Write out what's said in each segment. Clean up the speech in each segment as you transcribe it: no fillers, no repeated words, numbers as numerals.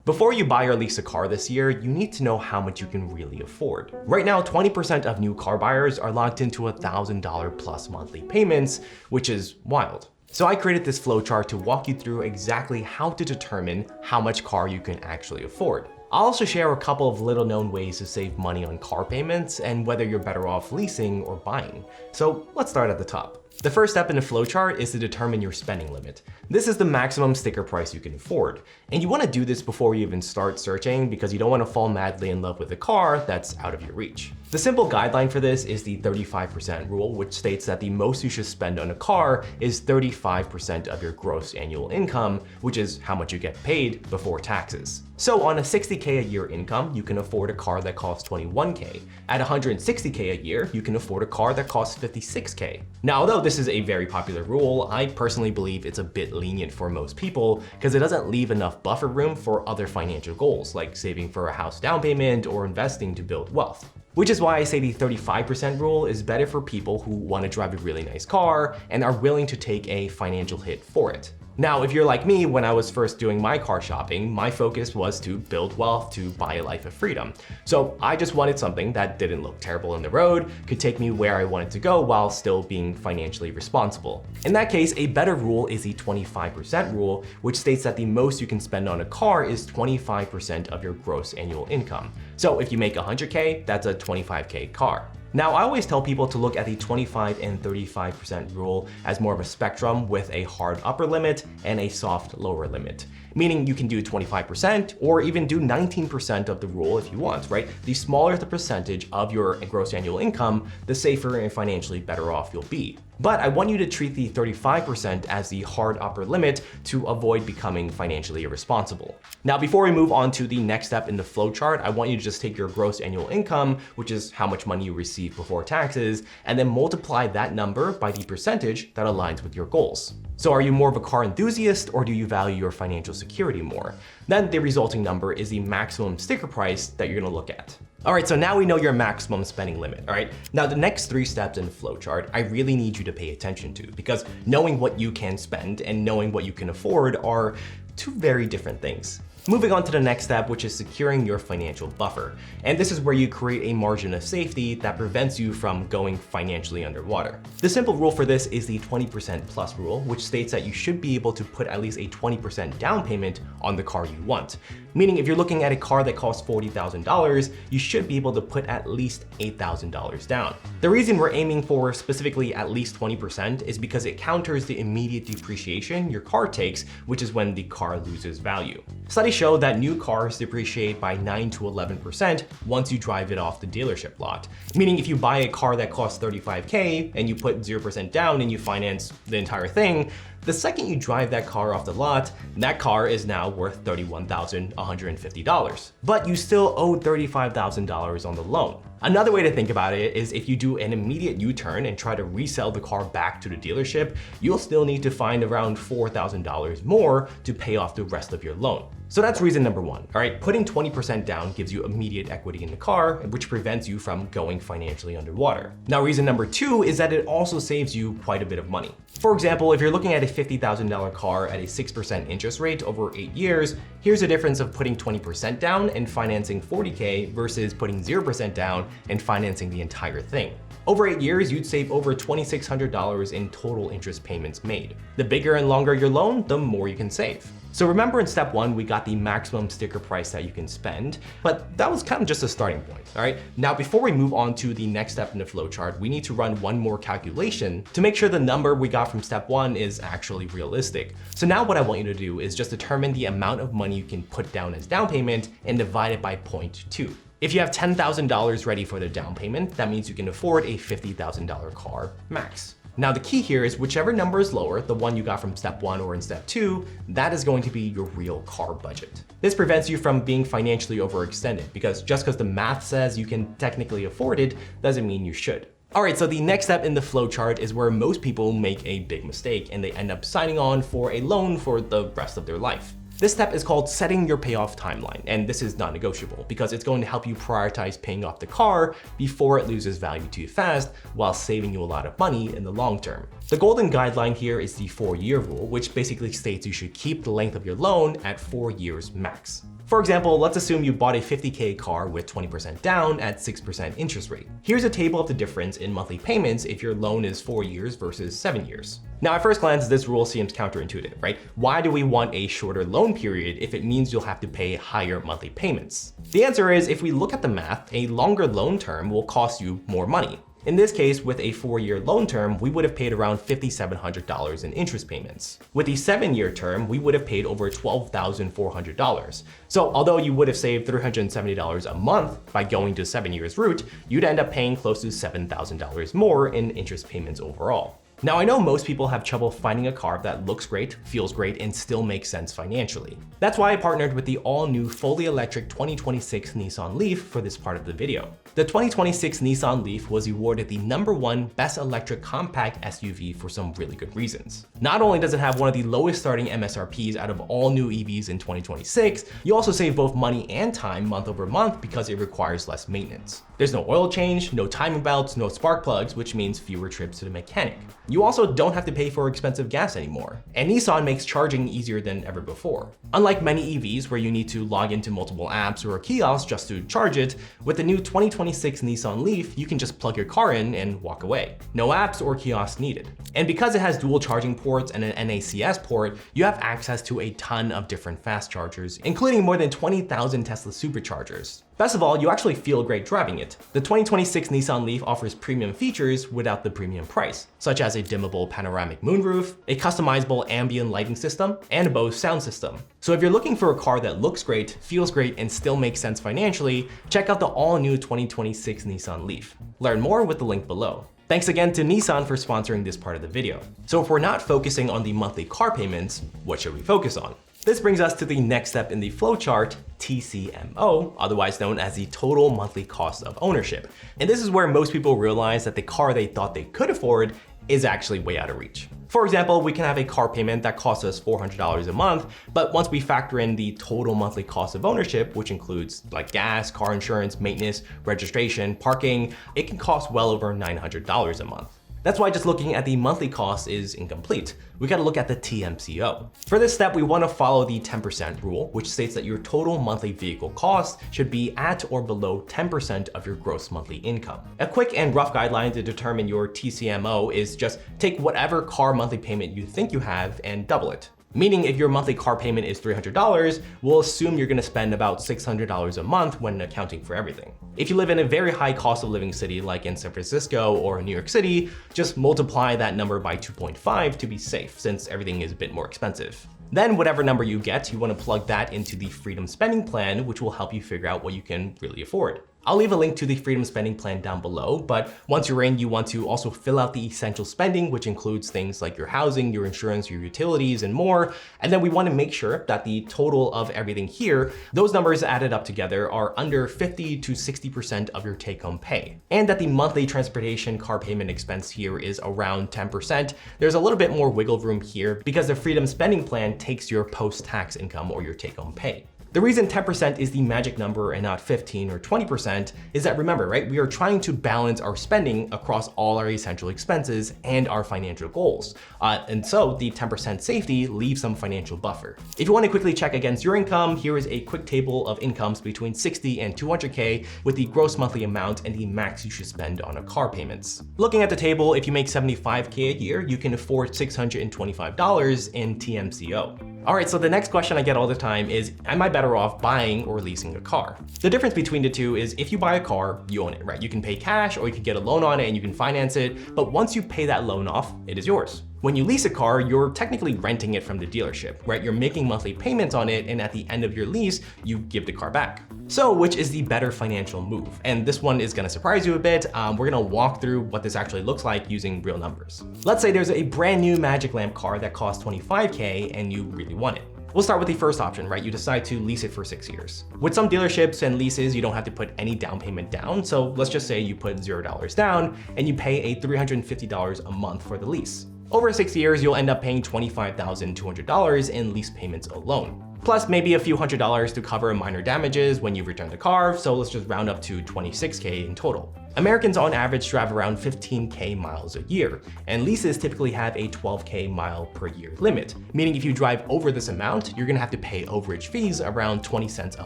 Before you buy or lease a car this year, you need to know how much you can really afford. Right now, 20% of new car buyers are locked into $1,000 plus monthly payments, which is wild. So I created this flowchart to walk you through exactly how to determine how much car you can actually afford. I'll also share a couple of little known ways to save money on car payments and whether you're better off leasing or buying. So let's start at the top. The first step in the flowchart is to determine your spending limit. This is the maximum sticker price you can afford. And you want to do this before you even start searching because you don't want to fall madly in love with a car that's out of your reach. The simple guideline for this is the 35% rule, which states that the most you should spend on a car is 35% of your gross annual income, which is how much you get paid before taxes. So on a $60K a year income, you can afford a car that costs $21K. At $160K a year, you can afford a car that costs $56K. Now, although this is a very popular rule, I personally believe it's a bit lenient for most people because it doesn't leave enough buffer room for other financial goals like saving for a house down payment or investing to build wealth. Which is why I say the 35% rule is better for people who want to drive a really nice car and are willing to take a financial hit for it. Now, if you're like me, when I was first doing my car shopping, my focus was to build wealth to buy a life of freedom. So I just wanted something that didn't look terrible on the road, could take me where I wanted to go while still being financially responsible. In that case, a better rule is the 25% rule, which states that the most you can spend on a car is 25% of your gross annual income. So if you make 100K, that's a 25K car. Now, I always tell people to look at the 25 and 35% rule as more of a spectrum with a hard upper limit and a soft lower limit. Meaning you can do 25% or even do 19% of the rule if you want, right? The smaller the percentage of your gross annual income, the safer and financially better off you'll be. But I want you to treat the 35% as the hard upper limit to avoid becoming financially irresponsible. Now, before we move on to the next step in the flowchart, I want you to just take your gross annual income, which is how much money you receive before taxes, and then multiply that number by the percentage that aligns with your goals. So are you more of a car enthusiast or do you value your financial security more? Then the resulting number is the maximum sticker price that you're gonna look at. All right, so now we know your maximum spending limit, all right? Now the next 3 steps in the flowchart, I really need you to pay attention to because knowing what you can spend and knowing what you can afford are 2 very different things. Moving on to the next step, which is securing your financial buffer. And this is where you create a margin of safety that prevents you from going financially underwater. The simple rule for this is the 20% plus rule, which states that you should be able to put at least a 20% down payment on the car you want. Meaning if you're looking at a car that costs $40,000, you should be able to put at least $8,000 down. The reason we're aiming for specifically at least 20% is because it counters the immediate depreciation your car takes, which is when the car loses value. Studies show that new cars depreciate by 9 to 11% once you drive it off the dealership lot. Meaning if you buy a car that costs $35K and you put 0% down and you finance the entire thing, the second you drive that car off the lot, that car is now worth $31,150. But you still owe $35,000 on the loan. Another way to think about it is if you do an immediate U-turn and try to resell the car back to the dealership, you'll still need to find around $4,000 more to pay off the rest of your loan. So that's reason number 1, all right? Putting 20% down gives you immediate equity in the car, which prevents you from going financially underwater. Now, reason number 2 is that it also saves you quite a bit of money. For example, if you're looking at a $50,000 car at a 6% interest rate over 8 years, here's the difference of putting 20% down and financing $40K versus putting 0% down and financing the entire thing. Over 8 years, you'd save over $2,600 in total interest payments made. The bigger and longer your loan, the more you can save. So remember in step 1, we got the maximum sticker price that you can spend, but that was kind of just a starting point, all right? Now, before we move on to the next step in the flowchart, we need to run one more calculation to make sure the number we got from step 1 is actually realistic. So now what I want you to do is just determine the amount of money you can put down as down payment and divide it by 0.2. If you have $10,000 ready for the down payment, that means you can afford a $50,000 car max. Now the key here is whichever number is lower, the one you got from step 1 or in step 2, that is going to be your real car budget. This prevents you from being financially overextended because just because the math says you can technically afford it doesn't mean you should. All right, so the next step in the flowchart is where most people make a big mistake and they end up signing on for a loan for the rest of their life. This step is called setting your payoff timeline, and this is non-negotiable because it's going to help you prioritize paying off the car before it loses value too fast while saving you a lot of money in the long term. The golden guideline here is the 4-year rule, which basically states you should keep the length of your loan at 4 years max. For example, let's assume you bought a $50K car with 20% down at 6% interest rate. Here's a table of the difference in monthly payments if your loan is 4 years versus 7 years. Now, at first glance, this rule seems counterintuitive, right? Why do we want a shorter loan period if it means you'll have to pay higher monthly payments? The answer is, if we look at the math, a longer loan term will cost you more money. In this case, with a 4-year loan term, we would have paid around $5,700 in interest payments. With the 7-year term, we would have paid over $12,400. So although you would have saved $370 a month by going to 7 years route, you'd end up paying close to $7,000 more in interest payments overall. Now, I know most people have trouble finding a car that looks great, feels great, and still makes sense financially. That's why I partnered with the all-new fully electric 2026 Nissan Leaf for this part of the video. The 2026 Nissan Leaf was awarded the #1 Best Electric Compact SUV for some really good reasons. Not only does it have one of the lowest starting MSRPs out of all new EVs in 2026, you also save both money and time month over month because it requires less maintenance. There's no oil change, no timing belts, no spark plugs, which means fewer trips to the mechanic. You also don't have to pay for expensive gas anymore. And Nissan makes charging easier than ever before. Unlike many EVs where you need to log into multiple apps or a kiosk just to charge it, with the new 2026 Nissan Leaf, you can just plug your car in and walk away. No apps or kiosks needed. And because it has dual charging ports and an NACS port, you have access to a ton of different fast chargers, including more than 20,000 Tesla superchargers. Best of all, you actually feel great driving it. The 2026 Nissan Leaf offers premium features without the premium price, such as a dimmable panoramic moonroof, a customizable ambient lighting system, and a Bose sound system. So if you're looking for a car that looks great, feels great, and still makes sense financially, check out the all-new 2026 Nissan Leaf. Learn more with the link below. Thanks again to Nissan for sponsoring this part of the video. So if we're not focusing on the monthly car payments, what should we focus on? This brings us to the next step in the flowchart, TCMO, otherwise known as the total monthly cost of ownership. And this is where most people realize that the car they thought they could afford is actually way out of reach. For example, we can have a car payment that costs us $400 a month, but once we factor in the total monthly cost of ownership, which includes like gas, car insurance, maintenance, registration, parking, it can cost well over $900 a month. That's why just looking at the monthly cost is incomplete. We gotta look at the TMCO. For this step, we wanna follow the 10% rule, which states that your total monthly vehicle cost should be at or below 10% of your gross monthly income. A quick and rough guideline to determine your TCMO is just take whatever car monthly payment you think you have and double it. Meaning if your monthly car payment is $300, we'll assume you're gonna spend about $600 a month when accounting for everything. If you live in a very high cost of living city like in San Francisco or New York City, just multiply that number by 2.5 to be safe, since everything is a bit more expensive. Then whatever number you get, you wanna plug that into the Freedom Spending Plan, which will help you figure out what you can really afford. I'll leave a link to the Freedom Spending Plan down below, but once you're in, you want to also fill out the essential spending, which includes things like your housing, your insurance, your utilities, and more. And then we want to make sure that the total of everything here, those numbers added up together are under 50 to 60% of your take-home pay. And that the monthly transportation car payment expense here is around 10%. There's a little bit more wiggle room here because the Freedom Spending Plan takes your post-tax income or your take-home pay. The reason 10% is the magic number and not 15 or 20% is that, remember, right, we are trying to balance our spending across all our essential expenses and our financial goals. And so the 10% safety leaves some financial buffer. If you want to quickly check against your income, here is a quick table of incomes between 60 and 200K with the gross monthly amount and the max you should spend on a car payments. Looking at the table, if you make 75K a year, you can afford $625 in TMCO. All right, so the next question I get all the time is, am I better off buying or leasing a car? The difference between the two is if you buy a car, you own it, right? You can pay cash or you can get a loan on it and you can finance it, but once you pay that loan off, it is yours. When you lease a car, you're technically renting it from the dealership, right? You're making monthly payments on it, and at the end of your lease, you give the car back. So which is the better financial move? And this one is gonna surprise you a bit. We're gonna walk through what this actually looks like using real numbers. Let's say there's a brand new Magic Lamp car that costs 25K and you really want it. We'll start with the first option, right? You decide to lease it for 6 years. With some dealerships and leases, you don't have to put any down payment down. So let's just say you put $0 down and you pay a $350 a month for the lease. Over 6 years, you'll end up paying $25,200 in lease payments alone. Plus maybe a few $100s to cover minor damages when you return the car, so let's just round up to 26K in total. Americans on average drive around 15K miles a year, and leases typically have a 12K mile per year limit, meaning if you drive over this amount, you're gonna have to pay overage fees around 20 cents a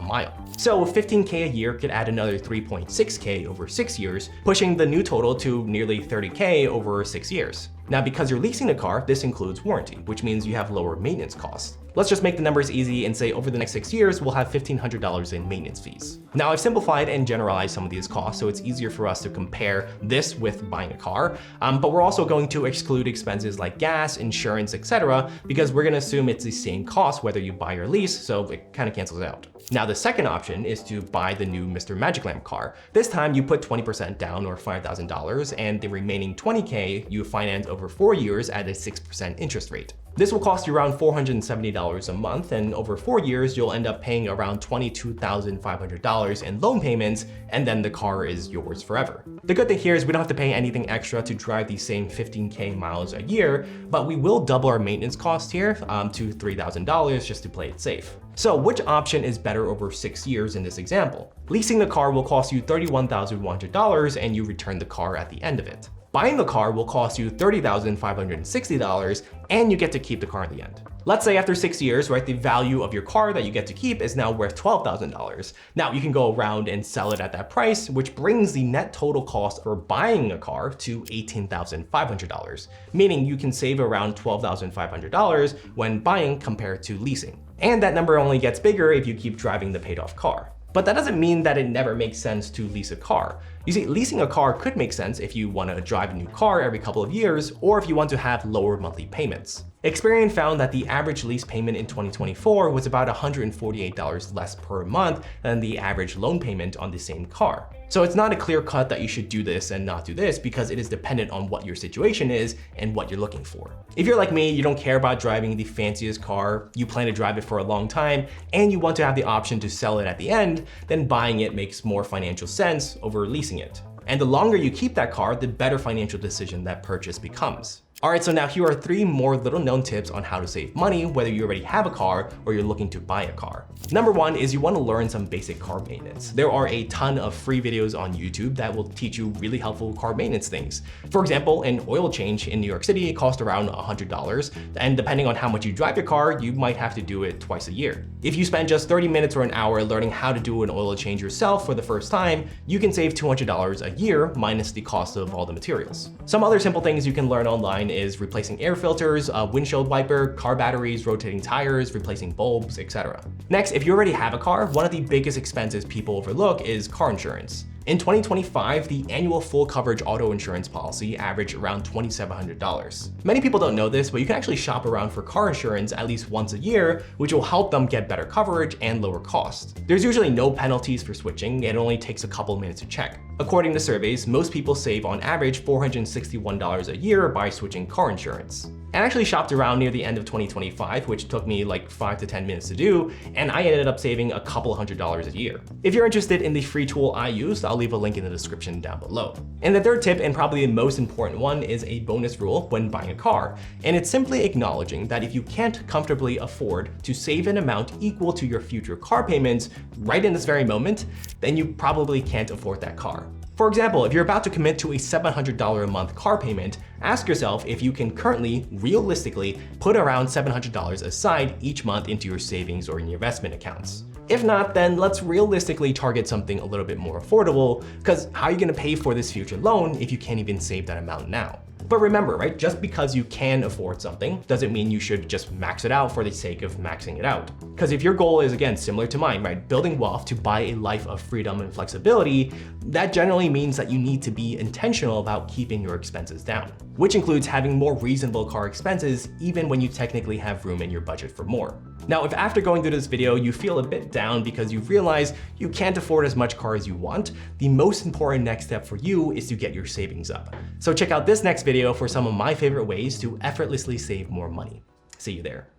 mile. So 15K a year could add another 3.6K over 6 years, pushing the new total to nearly 30K over 6 years. Now, because you're leasing a car, this includes warranty, which means you have lower maintenance costs. Let's just make the numbers easy and say over the next 6 years, we'll have $1,500 in maintenance fees. Now, I've simplified and generalized some of these costs, so it's easier for us to compare this with buying a car, but we're also going to exclude expenses like gas, insurance, etc., because we're gonna assume it's the same cost whether you buy or lease, so it kind of cancels out. Now, the second option is to buy the new Mr. Magic Lamp car. This time you put 20% down or $5,000, and the remaining 20K you finance over 4 years at a 6% interest rate. This will cost you around $470 a month, and over 4 years, you'll end up paying around $22,500 in loan payments, and then the car is yours forever. The good thing here is we don't have to pay anything extra to drive the same 15K miles a year, but we will double our maintenance cost here to $3,000 just to play it safe. So which option is better over 6 years in this example? Leasing the car will cost you $31,100 and you return the car at the end of it. Buying the car will cost you $30,560 and you get to keep the car in the end. Let's say after 6 years, right, the value of your car that you get to keep is now worth $12,000. Now you can go around and sell it at that price, which brings the net total cost for buying a car to $18,500, meaning you can save around $12,500 when buying compared to leasing. And that number only gets bigger if you keep driving the paid off car. But that doesn't mean that it never makes sense to lease a car. You see, leasing a car could make sense if you want to drive a new car every couple of years, or if you want to have lower monthly payments. Experian found that the average lease payment in 2024 was about $148 less per month than the average loan payment on the same car. So it's not a clear cut that you should do this and not do this because it is dependent on what your situation is and what you're looking for. If you're like me, you don't care about driving the fanciest car, you plan to drive it for a long time, and you want to have the option to sell it at the end, then buying it makes more financial sense over leasing it. And the longer you keep that car, the better financial decision that purchase becomes. All right, so now here are 3 more little known tips on how to save money, whether you already have a car or you're looking to buy a car. Number 1 is you want to learn some basic car maintenance. There are a ton of free videos on YouTube that will teach you really helpful car maintenance things. For example, an oil change in New York City costs around $100, and depending on how much you drive your car, you might have to do it twice a year. If you spend just 30 minutes or an hour learning how to do an oil change yourself for the first time, you can save $200 a year minus the cost of all the materials. Some other simple things you can learn online is replacing air filters, a windshield wiper, car batteries, rotating tires, replacing bulbs, etc. Next, if you already have a car, one of the biggest expenses people overlook is car insurance. In 2025, the annual full coverage auto insurance policy averaged around $2,700. Many people don't know this, but you can actually shop around for car insurance at least once a year, which will help them get better coverage and lower costs. There's usually no penalties for switching, it only takes a couple minutes to check. According to surveys, most people save on average $461 a year by switching car insurance. I actually shopped around near the end of 2025, which took me like 5 to 10 minutes to do, and I ended up saving a couple $100s a year. If you're interested in the free tool I used, I'll leave a link in the description down below. And the third tip, and probably the most important one, is a bonus rule when buying a car. And it's simply acknowledging that if you can't comfortably afford to save an amount equal to your future car payments right in this very moment, then you probably can't afford that car. For example, if you're about to commit to a $700 a month car payment, ask yourself if you can currently, realistically, put around $700 aside each month into your savings or in your investment accounts. If not, then let's realistically target something a little bit more affordable, because how are you gonna pay for this future loan if you can't even save that amount now? But remember, right, just because you can afford something doesn't mean you should just max it out for the sake of maxing it out. Because if your goal is, again, similar to mine, right, building wealth to buy a life of freedom and flexibility, that generally means that you need to be intentional about keeping your expenses down, which includes having more reasonable car expenses even when you technically have room in your budget for more. Now, if after going through this video you feel a bit down because you realize you can't afford as much car as you want, the most important next step for you is to get your savings up. So check out this next video for some of my favorite ways to effortlessly save more money. See you there.